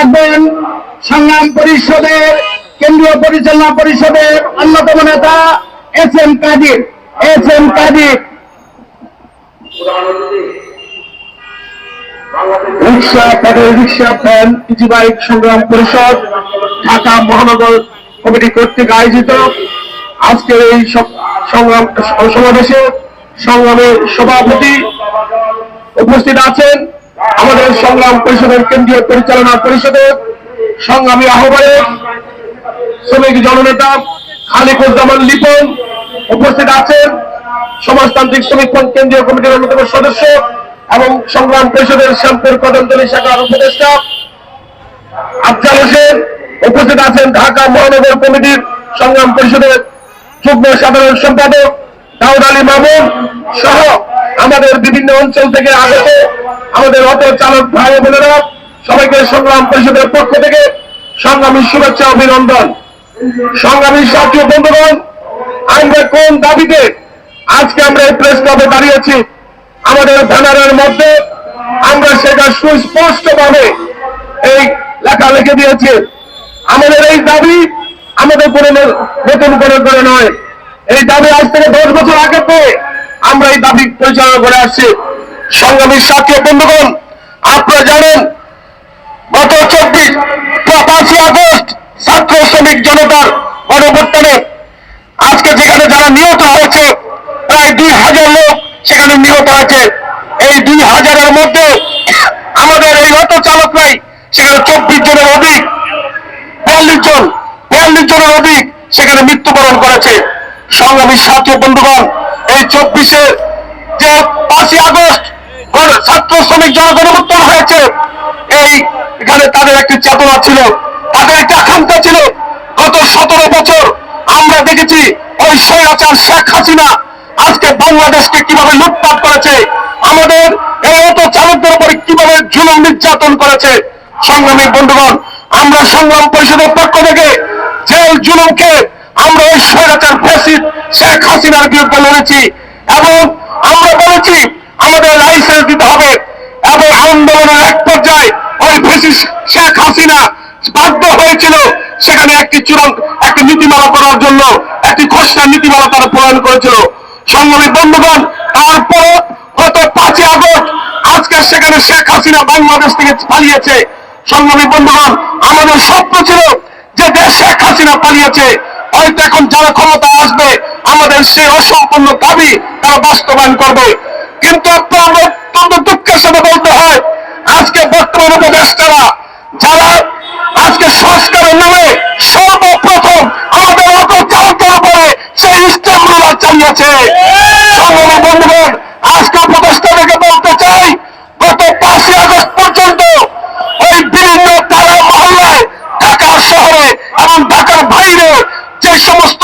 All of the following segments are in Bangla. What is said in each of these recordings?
রাখবেন সংগ্রাম পরিষদের কেন্দ্রীয় পরিচালনা পরিষদের অন্যতম নেতা এস.এম. কাদির। রিক্সা pedal rickshaw van easy bike সংগ্রাম পরিষদ ঢাকা মহানগর কমিটি কর্তৃক আয়োজিত আজকের এই সংগ্রাম সমাবেশে সংগ্রামের সভাপতি উপস্থিত আছেন আমাদের সংগ্রাম পরিষদের কেন্দ্রীয় পরিচালনা পরিষদের সংগ্রামী আহ্বায়ক শ্রমিক জননেতা খালিকুজ্জামান লিপন উপস্থিত আছেন সমাজতান্ত্রিক শ্রমিক কেন্দ্রীয় কমিটির অন্যতম সদস্য এবং সংগ্রাম পরিষদের শ্যামপুর কদমতলী শাখার উপদেষ্টা আফজাল হোসেন উপস্থিত আছেন ঢাকা মহানগর কমিটির সংগ্রাম পরিষদের যুগ্ম সাধারণ সম্পাদক দাউদ আলী মামুন সহ আমাদের বিভিন্ন অঞ্চল থেকে আগত আমাদের অটো চালক ভাই বোনেরা সবাইকে সংগ্রাম পরিষদের পক্ষ থেকে সংগ্রামী শুভেচ্ছা অভিনন্দন। সংগ্রামী সাথী বন্ধুগণ, আমরা কোন দাবিতে আজকে আমরা এই প্রেস ক্লাবে দাঁড়িয়েছি আমাদের ব্যানারের মধ্যে আমরা সেটা সুস্পষ্টভাবে এই লেখা লিখে দিয়েছি। আমাদের এই দাবি আমাদের নতুন করে নয়, এই দাবি আজ থেকে 10 বছর আগে থেকে আমরা এই দাবি পরিচালনা করে আসছি। সংগ্রামী সাথী বন্ধুগণ, আপনারা জানেন গত 5ই আগস্ট ছাত্র শ্রমিক জনতার গণঅভ্যুত্থানে আজকে যেখানে যারা নিহত হয়েছে প্রায় 2000 লোক সেখানে নিহত হয়েছে। এই 2000-এর মধ্যে আমাদের এই অটো চালকরাই সেখানে 24 জনের অধিক 42 জনের অধিক সেখানে মৃত্যুবরণ করেছে। সংগ্রামী সাথী বন্ধুগণ, এই 24-এ যে 5ই আগস্ট ছাত্র শ্রমিক গণঅভ্যুত্থান হয়েছে এখানে তাদের একটি চেতনা ছিল, তাদের একটি আকাঙ্ক্ষা ছিল। গত 17 বছর আমরা দেখেছি ওই স্বৈরাচার শেখ হাসিনা আজকে বাংলাদেশকে কিভাবে লুটপাট করেছে, আমাদের এই অটো চালকদের উপরে কিভাবে জুলুম নির্যাতন করেছে। সংগ্রামী বন্ধুগণ, আমরা সংগ্রাম পরিষদের পক্ষ থেকে জেল জুলুমকে আমরা ওই স্বৈরাচার ফ্যাসিস্ট শেখ হাসিনার বিরুদ্ধে লড়েছি এবং আমরা বলেছি আমাদের লাইসেন্স দিতে হবে এবং আন্দোলনের এক পর্যায়ে ওই ফ্যাসিস্ট শেখ হাসিনা বাধ্য হয়েছিল সেখানে একটি নীতিমালা করার জন্য একটি খসড়া নীতিমালা তারা প্রণয়ন করেছিল। সংগ্রামী বন্ধুগণ, তারপর গত 5ই আগস্ট আজকে সেখানে শেখ হাসিনা বাংলাদেশ থেকে পালিয়েছে। সংগ্রামী বন্ধুগণ, আমাদের স্বপ্ন ছিল যে দেশ শেখ হাসিনা পালিয়েছে, হয়তো এখন যারা ক্ষমতায় আসবে আমাদের সেই অসম্পূর্ণ দাবি তারা বাস্তবায়ন করবে। কিন্তু আপনার অত্যন্ত দুঃখের সাথে বলতে হয় আজকে বর্তমান উপদেষ্টারা যারা আজকে সংস্কারের নামে সর্বপ্রথম আমাদের অটো চালকের উপরে সেই স্ট্যাম্প রোলার চালিয়েছে। সংগ্রামী বন্ধুগণ, আজকে উপদেষ্টাদেরকে বলতে চাই গত 5ই আগস্ট পর্যন্ত ওই বিভিন্ন পাড়া মহল্লায় ঢাকা শহরে এবং ঢাকার বাইরে যে সমস্ত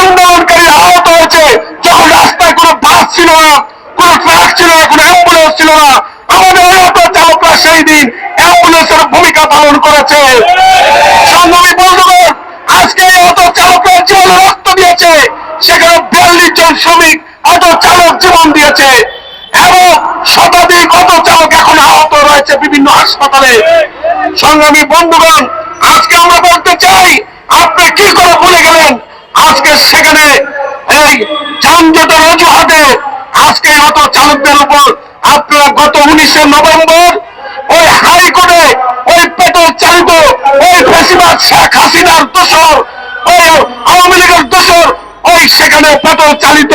আন্দোলনকারী আহত হয়েছে, যখন রাস্তায় কোনো বাস ছিল না, কোনো ট্রাক ছিল না, কোনো অ্যাম্বুলেন্স ছিল না, আমাদের অটো চালকরা সেই দিন অ্যাম্বুলেন্সের ভূমিকা পালন করেছে। সংগ্রামী বন্ধুগণ, আজকে অটো চালকরা জীবনে রক্ত দিয়েছে, সেখানে 42 জন শ্রমিক অটো চালক জীবন দিয়েছে এবং শতাধিক অটো চালক এখন আহত রয়েছে বিভিন্ন হাসপাতালে। সংগ্রামী বন্ধুগণ, আজকে আমরা বলতে চাই আপনি কি করে ভুলে গেলেন আজকে সেখানে এই যানজটের অজুহাতে আজকে অটো চালকদের উপর আপনারা গত 19শে নভেম্বর ওই হাইকোর্টে ওই পেট্রোল চালিত ওই ফ্যাসিবাদ শেখ হাসিনার দোষর ওই আওয়ামী লীগের দোষর ওই সেখানে পেট্রোল চালিত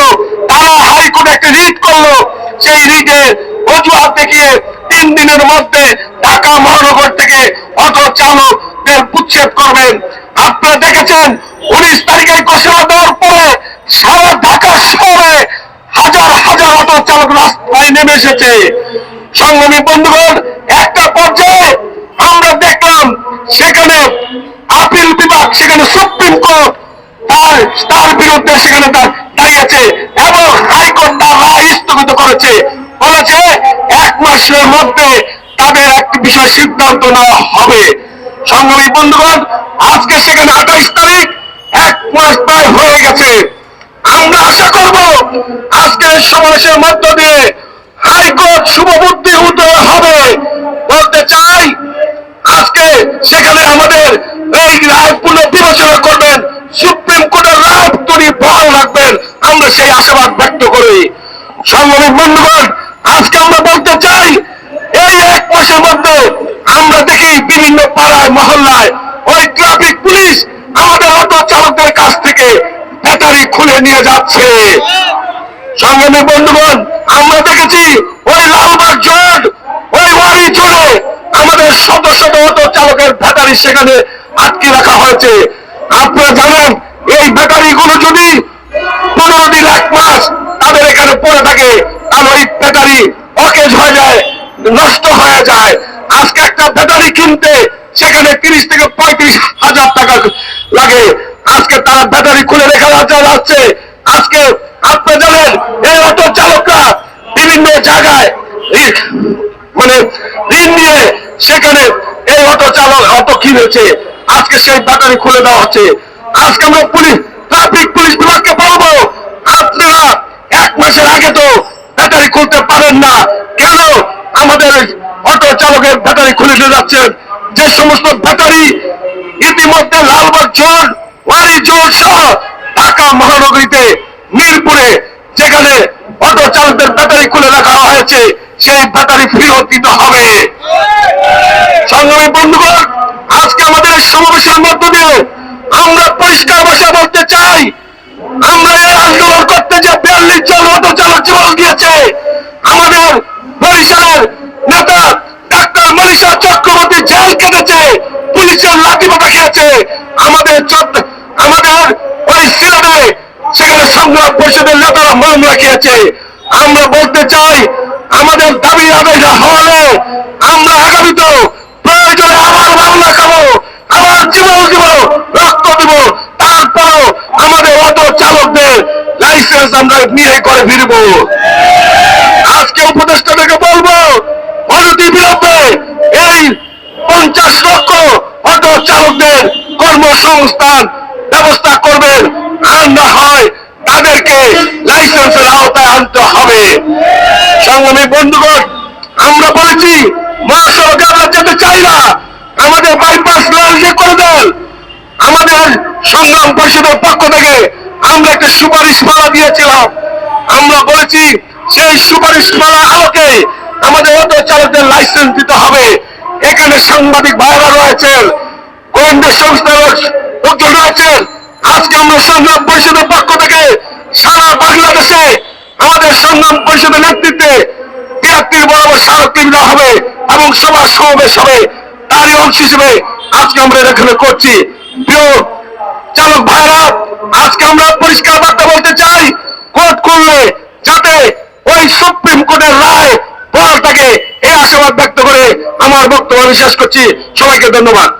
তারা হাইকোর্টে একটা রিট করলো। সেই রিটের অজুহাত দেখিয়ে 3 দিনের মধ্যে ঢাকা মহানগর থেকে অটো চালকদের উচ্ছেদ করবেন। আপনারা দেখেছেন 19 তারিখে ঘোষণা দেওয়ার পরে সারা ঢাকা শহরে হাজার হাজার অটো চালক রাস্তায় নেমে এসেছে। সংগ্রামী বন্ধুগণ, একটা পর্যায়ে আমরা দেখলাম সেখানে আপিল বিভাগ, সেখানে সুপ্রিম কোর্ট তার বিরুদ্ধে সেখানে দাঁড়িয়েছে এবং হাইকোর্ট তার রায় স্থগিত করেছে, বলেছে 1 মাসের মধ্যে তাদের একটি বিষয় সিদ্ধান্ত নেওয়া হবে। সংগ্রামী বন্ধুগণ, আজকে সেখানে 28 তারিখ, 1 মাস প্রায় হয়ে গেছে। আমরা আশা করব আজকের সমাবেশের মধ্য দিয়ে হাইকোর্ট শুভবুদ্ধি উদয় হবে। বলতে চাই আজকে সেখানে আমাদের এই রায় পুনর্বিবেচনা করবেন, সুপ্রিম কোর্টের রায় তিনি বহাল রাখবেন, আমরা সেই আশাবাদ ব্যক্ত করি। সংগ্রামী বন্ধুগণ, আজকে আমরা বলতে চাই, এই 1 মাসের মধ্যে আমরা দেখি বিভিন্ন পাড়ায় মহল্লায় ওই ট্রাফিক পুলিশ আমাদের অটো চালকদের কাছ থেকে ব্যাটারি খুলে নিয়ে যাচ্ছে। সংগ্রামী বন্ধুগণ, আমরা দেখেছি ওই লালবাগ জোট, ওই ওয়ারি জোড়ে আমাদের শত শত অটো চালকের ব্যাটারি সেখানে আটকে রাখা হয়েছে। আপনারা জানেন, এই ব্যাটারিগুলো যদি 15 দিন 1 মাস তাদের এখানে পড়ে থাকে, তাহলে ওই ব্যাটারি অকেজ হয়ে যায়, নষ্ট হয়ে যায়। আজকে একটা ব্যাটারি কিনতে সেখানে 30 থেকে 35 হাজার টাকা লাগে। আজকে তারা ব্যাটারি খুলে রেখে যাচ্ছে। আজকে আপনারা জানেন, এই অটো চালকরা বিভিন্ন জায়গায় মানে ঋণ নিয়ে সেখানে এই অটো কিনেছে, আজকে সেই ব্যাটারি খুলে দেওয়া হচ্ছে। আজকে আমরা ট্রাফিক পুলিশ বিভাগকে বলবো, আপনারা 1 মাসের আগে তো ব্যাটারি খুলতে পারেন না, কেন আমাদের অটো চালকের ব্যাটারি খুলে দিয়ে যাচ্ছেন? যে সমস্ত ব্যাটারি ইতিমধ্যে লালবাগ জোট, ওয়ারি জোট সহ ঢাকা মহানগরীতে মিরপুরে যেখানে অটো চালকদের ব্যাটারি খুলে রাখা হয়েছে, সেই ব্যাটারি ফেরত দিতে হবে। সংগ্রামী বন্ধুগণ, আজকে আমাদের সমাবেশের মধ্য দিয়ে আমরা পরিষ্কার ভাষায় বলতে চাই, আমরা এই আন্দোলন করতে যে 42 জন অটো চালক জীবন দিয়েছে, আমাদের বরিশালের নেতা ডাক্তার মনীষা চক্রবর্তী জেল কেটেছে, পুলিশের লাঠিপেটা খেয়েছে, আমাদের ওই সিলেটে সেখানে সংগ্রাম পরিষদের নেতারা মামলা খেয়েছে। আমরা বলতে চাই, আমাদের দাবি আদায় না হলে আমরা আগামীতে প্রয়োজনে আবার মামলা খাবো, আবার জীবন দিব, রক্ত দিব, তারপরও আমাদের অটো চালকদের লাইসেন্স আমরা নিয়ে করে ফিরবো। আজকে উপদেষ্টাদেরকে বলবো, অনতি বিলম্বে এই 50 লক্ষ অটো চালকদের কর্মসংস্থান ব্যবস্থা করবেন, আর না হয় তাদেরকে লাইসেন্সের আওতায় আনতে হবে। সংগ্রামী বন্ধুগণ, আমরা বলেছি মহাসড়কে আমরা যেতে চাই না, আমাদের বাইপাস লাল করে দেন। আমাদের সংগ্রাম পরিষদের পক্ষ থেকে আমরা একটা সুপারিশ মালা দিয়েছিলাম। আমরা বলেছি সেই সুপারিশ মালা আলোকে আমাদের অটো চালকদের লাইসেন্স দিতে হবে। এখানে সাংবাদিক ভাইরা রয়েছেন, গোয়েন্দা সংস্থার লোকজন রয়েছেন। আজকে আমরা সংগ্রাম পরিষদের পক্ষ থেকে সারা বাংলাদেশে আমাদের সংগ্রাম পরিষদের নেতৃত্বে 73 বরাবর স্মারকলিপি দেওয়া হবে এবং সভা সমাবেশ হবে। তারই অংশ হিসেবে আজকে আমরা এখানে করছি। প্রিয় চালক ভাইরা, আজকে আমরা পরিষ্কার বার্তা বলতে চাই, কোর্ট করলে যাতে ওই সুপ্রিম কোর্টের রায় বহাল থাকে, এই আশাবাদ ব্যক্ত করে আমার বক্তব্য আমি শেষ করছি। সবাইকে ধন্যবাদ।